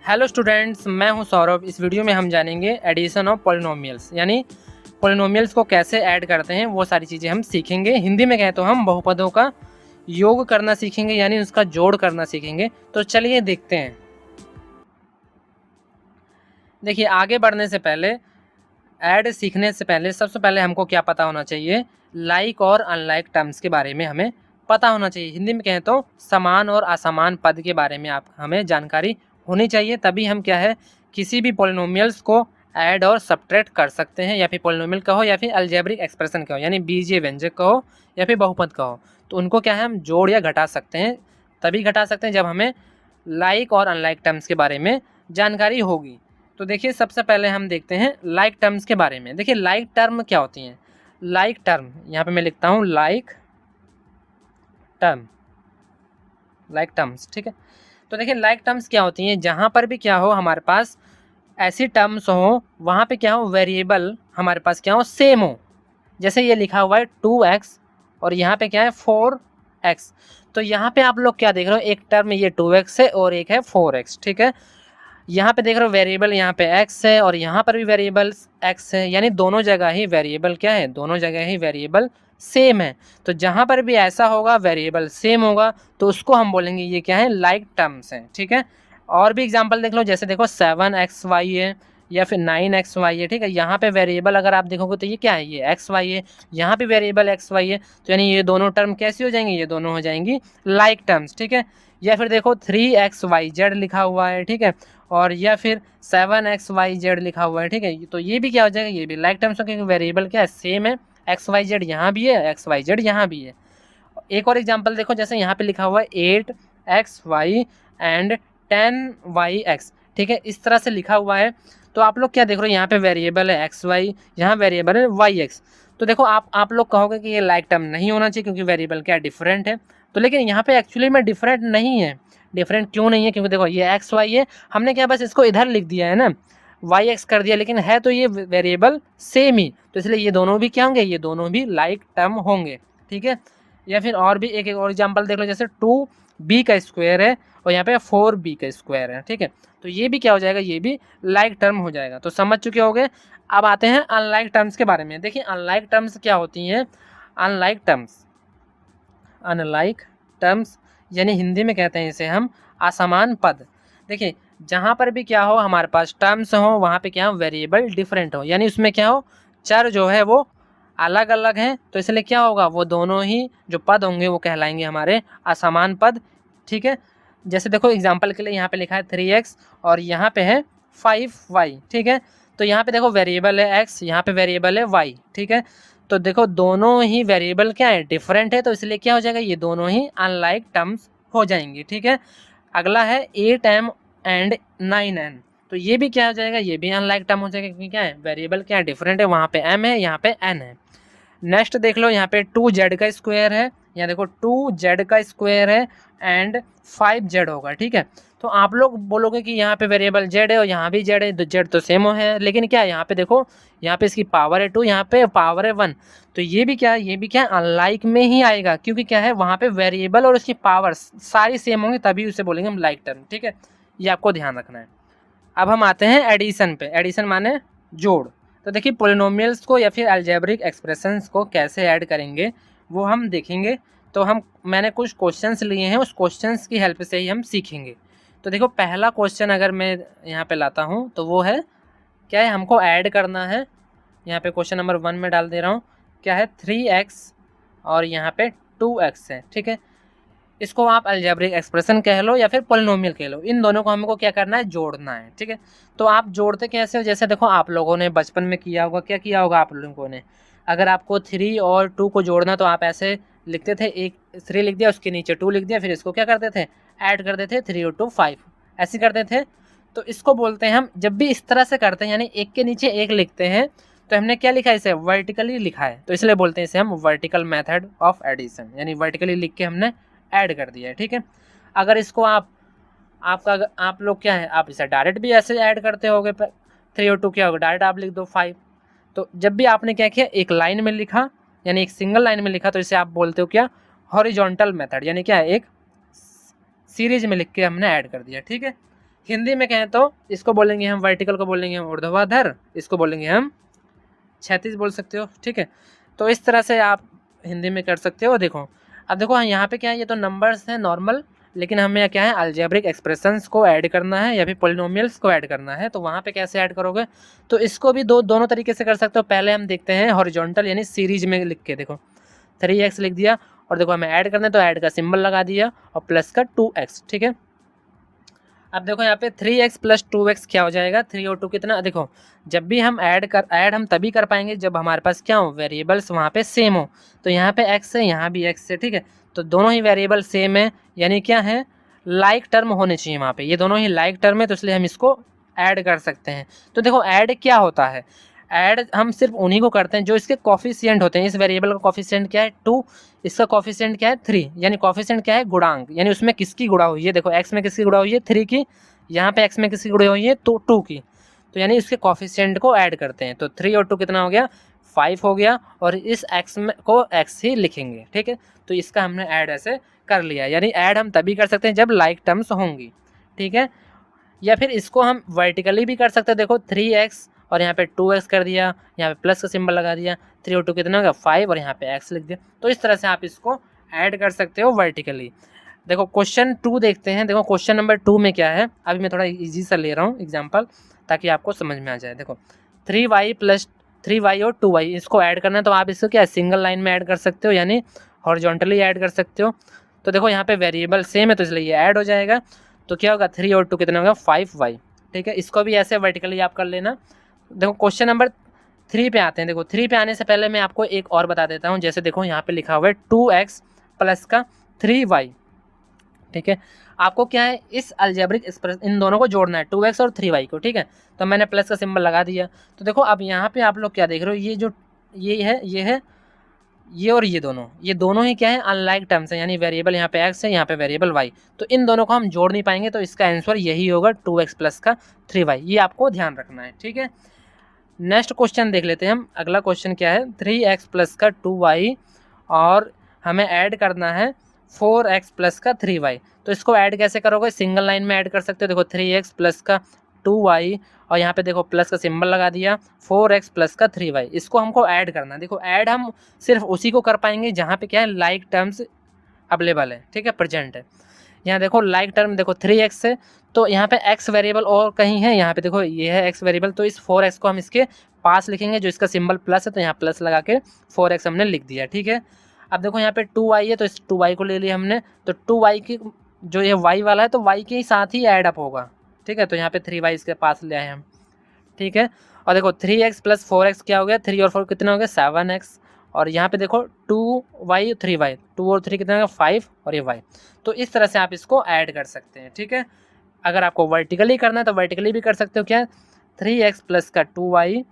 Hello students, मैं हूं सौरभ। इस वीडियो में हम जानेंगे एडिशन ऑफ पॉलिनोमियल्स, यानी पॉलिनोमियल्स को कैसे ऐड करते हैं वो सारी चीज़ें हम सीखेंगे। हिंदी में कहें तो हम बहुपदों का योग करना सीखेंगे, यानी उसका जोड़ करना सीखेंगे। तो चलिए देखते हैं। देखिए, आगे बढ़ने से पहले, ऐड सीखने से पहले सबसे पहले हमको क्या पता होना चाहिए, लाइक और अनलाइक टर्म्स के बारे में हमें पता होना चाहिए। हिंदी में कहें तो समान और असमान पद के बारे में हमें जानकारी होनी चाहिए, तभी हम क्या है किसी भी पॉलिनोमियल्स को ऐड और सब्ट्रैक्ट कर सकते हैं, या फिर पॉलिनोमियल कहो या फिर अलजेब्रिक एक्सप्रेशन कहो, यानी बीजीय व्यंजक कहो या फिर बहुपद कहो, तो उनको क्या है हम जोड़ या घटा सकते हैं। तभी घटा सकते हैं जब हमें लाइक और अनलाइक टर्म्स के बारे में जानकारी होगी। तो देखिए, सबसे पहले हम देखते हैं लाइक टर्म्स के बारे में। देखिए, लाइक टर्म क्या होती हैं। लाइक टर्म यहाँ पे मैं लिखता हूँ लाइक टर्म्स, ठीक है। तो देखिए, लाइक टर्म्स क्या होती हैं, जहाँ पर भी क्या हो हमारे पास ऐसी टर्म्स हो, वहाँ पे क्या हो वेरिएबल हमारे पास क्या हो सेम हो। जैसे ये लिखा हुआ है 2x और यहाँ पे क्या है 4x। तो यहाँ पे आप लोग क्या देख रहे हो, एक टर्म ये 2x है और एक है 4x, ठीक है। यहाँ पे देख रहे हो वेरिएबल यहाँ पे x है और यहाँ पर भी वेरिएबल x है, यानी दोनों जगह ही वेरिएबल क्या है, दोनों जगह ही वेरिएबल सेम है। तो जहाँ पर भी ऐसा होगा वेरिएबल सेम होगा तो उसको हम बोलेंगे ये क्या है लाइक टर्म्स हैं, ठीक है। और भी एग्जांपल देख लो, जैसे देखो 7xy है या फिर 9xy है, ठीक है। यहाँ पे वेरिएबल अगर आप देखोगे तो ये क्या है, ये xy है, यहाँ पे वेरिएबल xy है, तो यानी ये दोनों टर्म कैसी हो जाएंगी, ये दोनों हो जाएंगी लाइक टर्म्स, ठीक है। या फिर देखो 3xyz लिखा हुआ है, ठीक है, और या फिर 7xyz लिखा हुआ है, ठीक है। तो ये भी क्या हो जाएगा, ये भी लाइक टर्म्स हो, क्योंकि वेरिएबल क्या है सेम है, xyz यहाँ भी है, xyz यहाँ भी है। एक और एग्जांपल देखो, जैसे यहाँ पे लिखा हुआ है 8xy एंड 10yx, ठीक है, इस तरह से लिखा हुआ है। तो आप लोग क्या देख रहे हो, यहाँ पे वेरिएबल है xy, यहाँ वेरिएबल है yx। तो देखो, आप लोग कहोगे कि ये लाइक टर्म नहीं होना चाहिए क्योंकि वेरिएबल क्या डिफरेंट है। तो लेकिन यहाँ पे एक्चुअली में डिफरेंट नहीं है। डिफरेंट क्यों नहीं है, क्योंकि देखो ये एक्स वाई है, हमने क्या बस इसको इधर लिख दिया है ना, वाई एक्स कर दिया, लेकिन है तो ये वेरिएबल सेम ही, तो इसलिए ये दोनों भी क्या होंगे, ये दोनों भी लाइक टर्म होंगे, ठीक है। या फिर और भी एक और एग्जाम्पल देख लो, जैसे 2b का स्क्वायर है और यहाँ पे 4b का स्क्वायर है, ठीक है। तो ये भी क्या हो जाएगा, ये भी लाइक टर्म हो जाएगा। तो समझ चुके होंगे। अब आते हैं अनलाइक टर्म्स के बारे में। देखिए, अनलाइक टर्म्स क्या होती हैं। अनलाइक टर्म्स यानी हिंदी में कहते हैं इसे हम असमान पद। देखिए, जहाँ पर भी क्या हो हमारे पास टर्म्स हो, वहाँ पे क्या हो वेरिएबल डिफरेंट हो, यानी उसमें क्या हो चर जो है वो अलग अलग हैं, तो इसलिए क्या होगा, वो दोनों ही जो पद होंगे वो कहलाएंगे हमारे असमान पद, ठीक है। जैसे देखो एग्जाम्पल के लिए यहाँ पे लिखा है 3x और यहाँ पे है 5y, ठीक है। तो यहाँ पे देखो वेरिएबल है x, यहाँ पे वेरिएबल है y, ठीक है। तो देखो दोनों ही वेरिएबल क्या है डिफरेंट है, तो इसलिए क्या हो जाएगा, ये दोनों ही अनलाइक टर्म्स हो जाएंगे, ठीक है। अगला है 8m एंड 9n। तो ये भी क्या हो जाएगा, ये भी अनलाइक टर्म हो जाएगा, क्योंकि क्या है वेरिएबल क्या है डिफरेंट है, वहाँ पे m है, यहाँ पे n है। नेक्स्ट देख लो, यहाँ पे 2z का स्क्वायर है, यहाँ देखो 2z का स्क्वायर है एंड 5z होगा, ठीक है। तो आप लोग बोलोगे कि यहाँ पे वेरिएबल z है और यहाँ भी z है, तो z तो सेम है, लेकिन क्या यहाँ पे देखो, यहाँ पे इसकी पावर है 2, यहाँ पे पावर है 1, तो ये भी क्या है, ये भी क्या अनलाइक में ही आएगा, क्योंकि क्या है वहाँ पे वेरिएबल और उसकी पावर सारी सेम होंगी, तभी उसे बोलेंगे हम लाइक टर्म, ठीक है। ये आपको ध्यान रखना है। अब हम आते हैं एडिशन पे। एडिशन माने जोड़। तो देखिए, पोलिनोमियल्स को या फिर अलजेब्रिक एक्सप्रेशंस को कैसे ऐड करेंगे वो हम देखेंगे। तो मैंने कुछ क्वेश्चंस लिए हैं, उस क्वेश्चंस की हेल्प से ही हम सीखेंगे। तो देखो, पहला क्वेश्चन अगर मैं यहाँ पे लाता हूँ तो वो है क्या है, हमको ऐड करना है। यहाँ पे क्वेश्चन नंबर 1 में डाल दे रहा हूँ, क्या है 3x और यहाँ पे 2x है, ठीक है। इसको आप अलजेब्रिक एक्सप्रेशन कह लो या फिर पोलिनोमियल कह लो, इन दोनों को हमको क्या करना है, जोड़ना है, ठीक है। तो आप जोड़ते कैसे हो, जैसे देखो आप लोगों ने बचपन में किया होगा, क्या किया होगा आप लोगों ने, अगर आपको 3 और 2 को जोड़ना तो आप ऐसे लिखते थे, एक 3 लिख दिया, उसके नीचे 2 लिख दिया, फिर इसको क्या करते थे ऐड करते थे, 3 और 2 5, ऐसे करते थे। तो इसको बोलते हैं हम, जब भी इस तरह से करते हैं यानी एक के नीचे एक लिखते हैं, तो हमने क्या लिखा है, इसे वर्टिकली लिखा है, तो इसलिए बोलते हैं इसे हम वर्टिकल मेथड ऑफ एडिशन, यानी वर्टिकली लिख के हमने ऐड कर दिया है, ठीक है। अगर इसको आप लोग क्या है, आप इसे डायरेक्ट भी ऐसे ऐड करते होगे, 3 और 2 क्या होगा, डायरेक्ट आप लिख दो 5। तो जब भी आपने क्या किया, एक लाइन में लिखा यानी एक सिंगल लाइन में लिखा, तो इसे आप बोलते हो क्या, हॉरिजॉन्टल मेथड, यानी क्या है एक सीरीज में लिख के हमने ऐड कर दिया, ठीक है। हिंदी में कहें तो इसको बोलेंगे हम वर्टिकल को बोलेंगे हम ऊर्ध्वाधर, इसको बोलेंगे हम क्षैतिज बोल सकते हो, ठीक है। तो इस तरह से आप हिंदी में कर सकते हो। देखो अब देखो यहाँ पे क्या है, ये तो नंबर्स हैं नॉर्मल, लेकिन हमें क्या है अलजेब्रिक एक्सप्रेशंस को ऐड करना है या फिर पोलिनोमियल्स को ऐड करना है। तो वहाँ पे कैसे ऐड करोगे, तो इसको भी दोनों तरीके से कर सकते हो। पहले हम देखते हैं हॉरिजॉन्टल यानी सीरीज में लिख के, देखो 3x लिख दिया और देखो हमें ऐड करना है तो ऐड का सिंबल लगा दिया और प्लस का 2x, ठीक है। अब देखो यहाँ पे 3x प्लस 2x क्या हो जाएगा, 3 और 2 कितना, देखो जब भी हम ऐड हम तभी कर पाएंगे जब हमारे पास क्या हो, वेरिएबल्स वहाँ पे सेम हो। तो यहाँ पे x है, यहाँ भी x है, ठीक है। तो दोनों ही वेरिएबल सेम है, यानी क्या है लाइक टर्म होने चाहिए वहाँ पे, ये दोनों ही लाइक टर्म है, तो इसलिए हम इसको ऐड कर सकते हैं। तो देखो ऐड क्या होता है, ऐड हम सिर्फ उन्हीं को करते हैं जो इसके कॉफिशिएंट होते हैं। इस वेरिएबल का कॉफिशिएंट क्या है 2, इसका कॉफिशिएंट क्या है 3, यानी कॉफिशिएंट क्या है गुणांक, यानी उसमें किसकी गुणा हुई है, देखो x में किसकी गुणा हुई है 3 की, यहाँ पे x में किसकी गुणा हुई है तो 2 की। तो यानी इसके कॉफिशिएंट को ऐड करते हैं, तो 3 और 2 कितना हो गया 5 हो गया, और इस x में को x ही लिखेंगे, ठीक है। तो इसका हमने ऐड ऐसे कर लिया, यानी ऐड हम तभी कर सकते हैं जब लाइक टर्म्स होंगी, ठीक है। या फिर इसको हम वर्टिकली भी कर सकते हैं, देखो 3x और यहाँ पे 2x कर दिया, यहाँ पे प्लस का सिंबल लगा दिया, 3 और 2 कितना होगा 5 और यहाँ पे x लिख दिया। तो इस तरह से आप इसको ऐड कर सकते हो वर्टिकली। देखो क्वेश्चन 2 देखते हैं। देखो क्वेश्चन नंबर 2 में क्या है, अभी मैं थोड़ा इजी सा ले रहा हूँ एग्जाम्पल ताकि आपको समझ में आ जाए। देखो 3y प्लस 3y और 2y इसको ऐड करना है, तो आप इसको क्या सिंगल लाइन में ऐड कर सकते हो, यानी हॉरिजॉन्टली ऐड कर सकते हो। तो देखो यहाँ पे वेरिएबल सेम है तो इसलिए ये ऐड हो जाएगा। तो क्या होगा 3 और 2 कितना होगा 5y, ठीक है। इसको भी ऐसे वर्टिकली आप कर लेना। देखो क्वेश्चन नंबर 3 पे आते हैं। देखो 3 पे आने से पहले मैं आपको एक और बता देता हूँ। जैसे देखो यहाँ पे लिखा हुआ है 2x प्लस का 3y, ठीक है। आपको क्या है इस अलजेब्रिक एक्सप्रेस इन दोनों को जोड़ना है 2x और 3y को, ठीक है। तो मैंने प्लस का सिंबल लगा दिया। तो देखो अब यहाँ पे आप लोग क्या देख रहे हो, ये जो ये है ये और ये दोनों ही क्या है अनलाइक टर्म्स है, यानी वेरिएबल यहाँ पे x है, यहाँ पे वेरिएबल y। तो इन दोनों को हम जोड़ नहीं पाएंगे, तो इसका आंसर यही होगा 2x प्लस का 3y। ये आपको ध्यान रखना है, ठीक है। नेक्स्ट क्वेश्चन देख लेते हैं हम। अगला क्वेश्चन क्या है 3x प्लस का 2y और हमें ऐड करना है 4x प्लस का 3y। तो इसको ऐड कैसे करोगे, सिंगल लाइन में ऐड कर सकते हो। देखो 3x प्लस का 2y और यहाँ पे देखो प्लस का सिंबल लगा दिया, 4x प्लस का 3y, इसको हमको ऐड करना है। देखो ऐड हम सिर्फ उसी को कर पाएंगे जहाँ पे क्या है लाइक टर्म्स अवेलेबल है, ठीक है, प्रेजेंट है। यहाँ देखो लाइक टर्म देखो 3x है, तो यहाँ पे x वेरिएबल और कहीं है, यहाँ पे देखो ये है x वेरिएबल, तो इस 4x को हम इसके पास लिखेंगे, जो इसका सिंबल प्लस है तो यहाँ प्लस लगा के 4x हमने लिख दिया, ठीक है। अब देखो यहाँ पे 2y है तो इस 2y को ले लिया हमने, तो 2y की जो ये y वाला है तो y के साथ ही ऐड अप होगा, ठीक है। तो यहाँ पे 3y इसके पास ले आए हम, ठीक है। और देखो 3x प्लस 4x क्या हो गया, 3 और 4 कितना हो गया 7x, और यहाँ पे देखो 2y 3y, 2 और 3 कितना हो गया 5 और ये y। तो इस तरह से आप इसको ऐड कर सकते हैं, ठीक है। अगर आपको वर्टिकली करना है तो वर्टिकली भी कर सकते हो, क्या 3x प्लस का 2y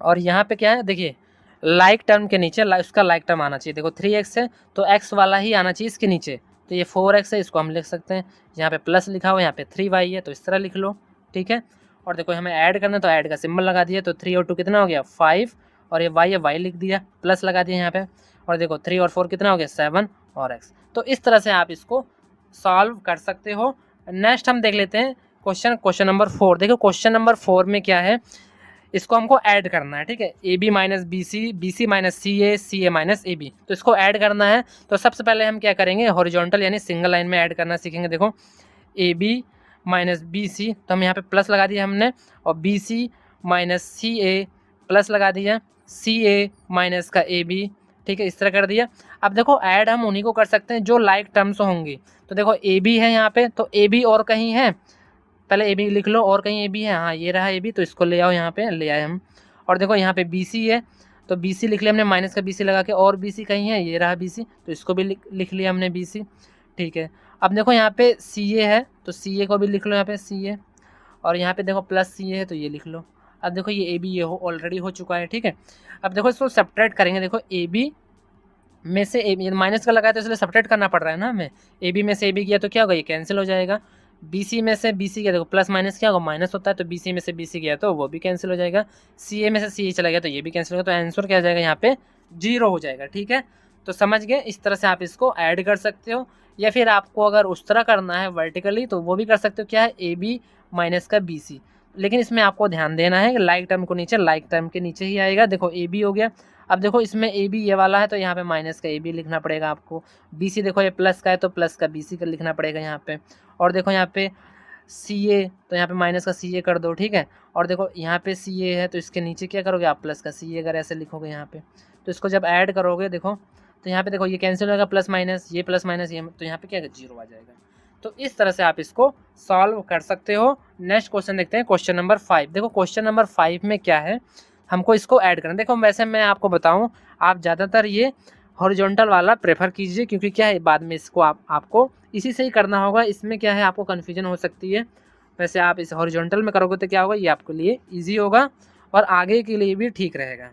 और यहाँ पे क्या है देखिए लाइक टर्म के नीचे उसका लाइक टर्म आना चाहिए। देखो 3x है तो x वाला ही आना चाहिए इसके नीचे, तो ये 4x है, इसको हम लिख सकते हैं। यहाँ पे प्लस लिखा हुआ है, यहाँ पे 3y है, तो इस तरह लिख लो, ठीक है। और देखो हमें ऐड करना है तो ऐड का सिंबल लगा दिया, तो 3 और 2 कितना हो गया 5 और ये y है y लिख दिया, प्लस लगा दिया यहाँ पे। और देखो 3 और 4 कितना हो गया 7 और x। तो इस तरह से आप इसको सॉल्व कर सकते हो। नेक्स्ट हम देख लेते हैं क्वेश्चन नंबर 4। देखो क्वेश्चन नंबर 4 में क्या है, इसको हमको ऐड करना है, ठीक है। A B minus B C, B C minus C A minus A B, तो इसको ऐड करना है। तो सबसे पहले हम क्या करेंगे हॉरिजॉन्टल यानी सिंगल लाइन में ऐड करना सीखेंगे। देखो A B minus B C, तो हम यहाँ पे प्लस लगा दिया हमने, और B C minus C A plus लगा दिया, सी ए माइनस का ए बी, ठीक है, इस तरह कर दिया। अब देखो ऐड हम उन्हीं को कर सकते हैं जो लाइक टर्म्स होंगी। तो देखो ए बी है यहाँ पे, तो ए बी और कहीं है, पहले ए बी लिख लो, और कहीं ए बी है, हाँ ये रहा ए बी, तो इसको ले आओ, यहाँ पे ले आए हम। और देखो यहाँ पे बी सी है, तो बी सी लिख लिया हमने माइनस का बी सी लगा के, और बी सी कहीं है, ये रहा बी सी, तो इसको भी लिख लिया हमने बी सी, ठीक है। अब देखो यहाँ पे सी ए है, तो सी ए को भी लिख लो यहाँ पे सी ए, और यहाँ पे देखो प्लस सी ए है तो ये लिख लो। अब देखो ये ए बी ये ऑलरेडी हो चुका है, ठीक है। अब देखो इसको सब्ट्रैक्ट करेंगे। देखो ए बी में से ए माइनस का लगाया तो इसलिए सब्ट्रैक्ट करना पड़ रहा है ना हमें। ए बी में से ए बी किया तो क्या होगा, ये कैंसिल हो जाएगा। बी सी में से बी सी गया, देखो प्लस माइनस क्या होगा माइनस होता है, तो बी सी में से बी सी गया तो वो भी कैंसिल हो जाएगा। सी ए में से सी ए चला गया तो ये भी कैंसिल होगा, तो आंसर क्या हो जाएगा यहाँ पे 0 हो जाएगा, ठीक है। तो समझ गए, इस तरह से आप इसको ऐड कर सकते हो। या फिर आपको अगर उस तरह करना है वर्टिकली तो वो भी कर सकते हो, क्या है ए बी माइनस का बी सी। लेकिन इसमें आपको ध्यान देना है कि लाइक टर्म को नीचे, लाइक टर्म के नीचे ही आएगा। देखो ए बी हो गया, अब देखो इसमें ए बी ये वाला है तो यहाँ पे माइनस का ए बी लिखना पड़ेगा आपको। बी सी देखो ये प्लस का है तो प्लस का बी सी का लिखना पड़ेगा यहाँ पे। और देखो यहाँ पे सी ए तो यहाँ पे माइनस का सी ए कर दो, ठीक है। और देखो यहाँ पे सी ए है तो इसके नीचे क्या करोगे आप, प्लस का सी ए अगर ऐसे लिखोगे यहाँ पे, तो इसको जब ऐड करोगे देखो तो यहाँ पे देखो ये कैंसिल होगा, प्लस माइनस ये प्लस माइनस ये, तो यहाँ पे क्या जीरो आ जाएगा। तो इस तरह से आप इसको सॉल्व कर सकते हो। नेक्स्ट क्वेश्चन देखते हैं, क्वेश्चन नंबर 5। देखो क्वेश्चन नंबर 5 में क्या है, हमको इसको ऐड करना। देखो वैसे मैं आपको बताऊं, आप ज़्यादातर ये हॉरिजॉन्टल वाला प्रेफर कीजिए, क्योंकि क्या है बाद में इसको आपको इसी से ही करना होगा। इसमें क्या है आपको कन्फ्यूजन हो सकती है। वैसे आप इस हॉरिजॉन्टल में करोगे तो क्या होगा, ये आपके लिए ईजी होगा और आगे के लिए भी ठीक रहेगा।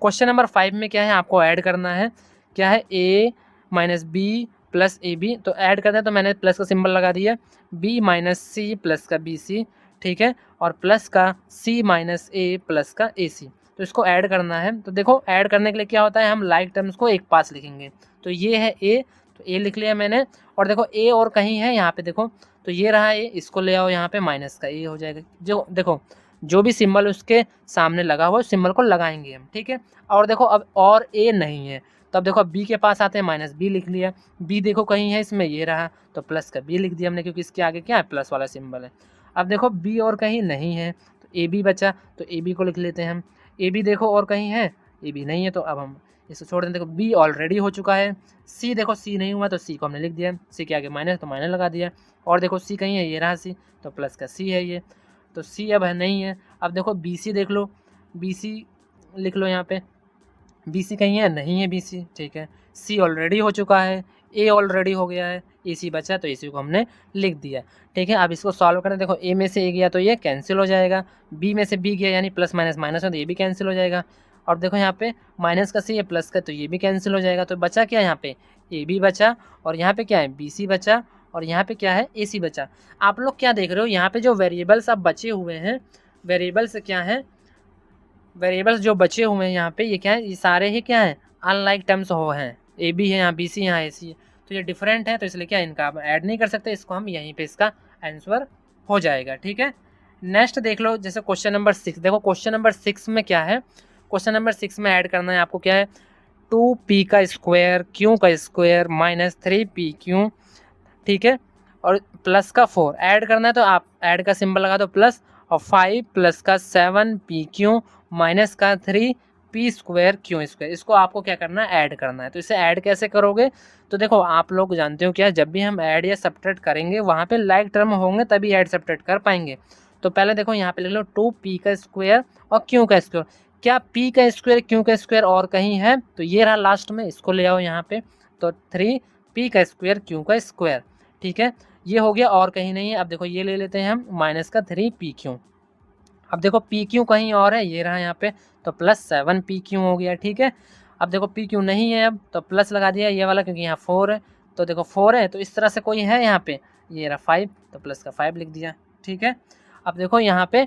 क्वेश्चन नंबर 5 में क्या है आपको ऐड करना है, क्या है A minus B plus A B. तो ऐड करना है तो मैंने प्लस का सिंबल लगा दिया, बी माइनस सी प्लस का बी सी, ठीक है, और प्लस का सी माइनस ए प्लस का ए सी। तो इसको ऐड करना है। तो देखो ऐड करने के लिए क्या होता है, हम लाइक टर्म्स को एक पास लिखेंगे। तो ये है ए, तो ए लिख लिया मैंने। और देखो ए और कहीं है यहाँ पे, देखो तो ये रहा ए, इसको ले आओ यहाँ पे, माइनस का ए हो जाएगा। जो देखो जो भी सिंबल उसके सामने लगा हुआ है सिंबल को लगाएंगे हम, ठीक है। और देखो अब और ए नहीं है, तो अब देखो बी के पास आते हैं, माइनस बी लिख लिया। बी देखो कहीं है इसमें, ये रहा, तो प्लस का बी लिख दिया हमने, क्योंकि इसके आगे क्या है, प्लस वाला सिंबल है। अब देखो बी और कहीं नहीं है तो ए बी बचा, तो ए बी को लिख लेते हैं हम। ए बी देखो और कहीं है, ए बी नहीं है, तो अब हम इसको छोड़ दें। देखो बी ऑलरेडी हो चुका है। सी देखो सी नहीं हुआ तो सी को हमने लिख दिया, सी के आगे माइनस तो माइनस लगा दिया। और देखो सी कहीं है, ये रहा सी, तो प्लस का सी है ये, तो सी अब है नहीं है। अब देखो बी सी देख लो, बी सी लिख लो यहाँ पे, बी सी कहीं है, नहीं है बी सी, ठीक है। सी ऑलरेडी हो चुका है, ए ऑलरेडी हो गया है, ए सी बचा तो ए सी को हमने लिख दिया, ठीक है। अब इसको सॉल्व करें, देखो ए में से ए गया तो ये कैंसिल हो जाएगा, बी में से बी गया यानी प्लस माइनस माइनस में तो ये भी कैंसिल हो जाएगा। और देखो यहाँ पे माइनस का सी है प्लस का, तो ये भी कैंसिल हो जाएगा। तो बचा क्या यहाँ पे, ए बी बचा, और यहाँ पे क्या है बी सी बचा, और यहाँ पे क्या है ए सी बचा। आप लोग क्या देख रहे हो, यहाँ पे जो वेरिएबल्स अब बचे हुए हैं, वेरिएबल्स क्या है, वेरिएबल्स जो बचे हुए हैं यहाँ पे ये क्या है, ये सारे ही क्या है अनलाइक टर्म्स हो हैं। ए बी है यहाँ, बी सी यहाँ, ए सी है, तो ये डिफरेंट है, तो इसलिए क्या इनका आप ऐड नहीं कर सकते, इसको हम यहीं पे इसका आंसर हो जाएगा, ठीक है। नेक्स्ट देख लो, जैसे क्वेश्चन नंबर 6। देखो क्वेश्चन नंबर 6 में क्या है, क्वेश्चन नंबर 6 में ऐड करना है आपको, क्या है 2p का स्क्वायर क्यू का स्क्वायर माइनस 3p क्यू, ठीक है, और प्लस का 4 ऐड करना है। तो आप ऐड का सिंबल लगा दो प्लस, और 5 प्लस का 7p क्यू माइनस का 3p स्क्वायर क्यू स्क्वायर। इसको आपको क्या करना है, ऐड करना है। तो इसे ऐड कैसे करोगे, तो देखो आप लोग जानते हो क्या, जब भी हम ऐड या सब्ट्रैक्ट करेंगे वहाँ पे लाइक टर्म होंगे तभी ऐड सब्ट्रैक्ट कर पाएंगे। तो पहले देखो यहाँ पे लिख लो 2p का स्क्वायर और क्यू का स्क्वायर। क्या p का स्क्वायर क्यू का स्क्वायर और कहीं है, तो ये रहा लास्ट में, इसको ले आओ यहाँ पे, तो 3p का स्क्वायर क्यू का स्क्वायर, ठीक है, ये हो गया और कहीं नहीं है। अब देखो ये ले लेते हैं हम माइनस का 3p क्यू। अब देखो पी क्यू कहीं और है, ये रहा यहाँ पे, तो प्लस 7p क्यू हो गया, ठीक है। अब देखो पी क्यू नहीं है, अब तो प्लस लगा दिया ये वाला, क्योंकि यहाँ 4 है, तो देखो 4 है, तो इस तरह से कोई है यहाँ पे, ये रहा 5, तो प्लस का 5 लिख दिया, ठीक है। अब देखो यहाँ पे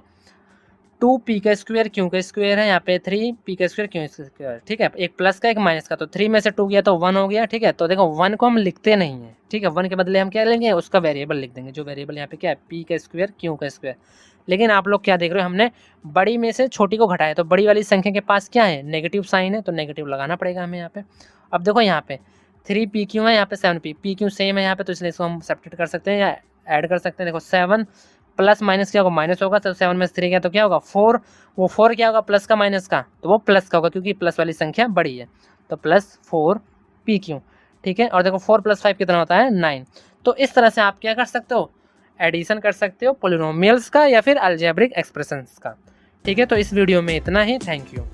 2p का स्क्वायर क्यू का स्क्वायर है, यहाँ पे 3p का स्क्वायर क्यू का स्क्वायर, ठीक है, एक प्लस का एक माइनस का, तो 3 में से 2 गया तो 1 हो गया, ठीक है। तो देखो 1 को हम लिखते नहीं है, ठीक है, 1 के बदले हम क्या लेंगे, उसका वेरिएबल लिख देंगे, जो वेरिएबल यहाँ पे क्या है p का स्क्वायर क्यू का स्क्वायर। लेकिन आप लोग क्या देख रहे हो, हमने बड़ी में से छोटी को घटाया, तो बड़ी वाली संख्या के पास क्या है, नेगेटिव साइन है, तो नेगेटिव लगाना पड़ेगा हमें यहाँ पे। अब देखो यहाँ पे 3p क्यू है, यहाँ पे 7p, p क्यू सेम है यहाँ पे, तो इसलिए इसको हम सब्ट्रैक्ट कर सकते हैं या ऐड कर सकते हैं। देखो 7 प्लस माइनस क्या होगा, माइनस होगा, तो 7 में से 3 गया तो क्या होगा 4, वो 4 क्या होगा प्लस का माइनस का, तो वो प्लस का होगा, क्योंकि प्लस वाली संख्या बड़ी है, तो प्लस 4p क्यू, ठीक है। और देखो 4 + 5 कितना होता है 9। तो इस तरह से आप क्या कर सकते हो, एडिशन कर सकते हो पॉलिनोमियल्स का या फिर अलजेब्रिक एक्सप्रेशंस का, ठीक है। तो इस वीडियो में इतना ही, थैंक यू।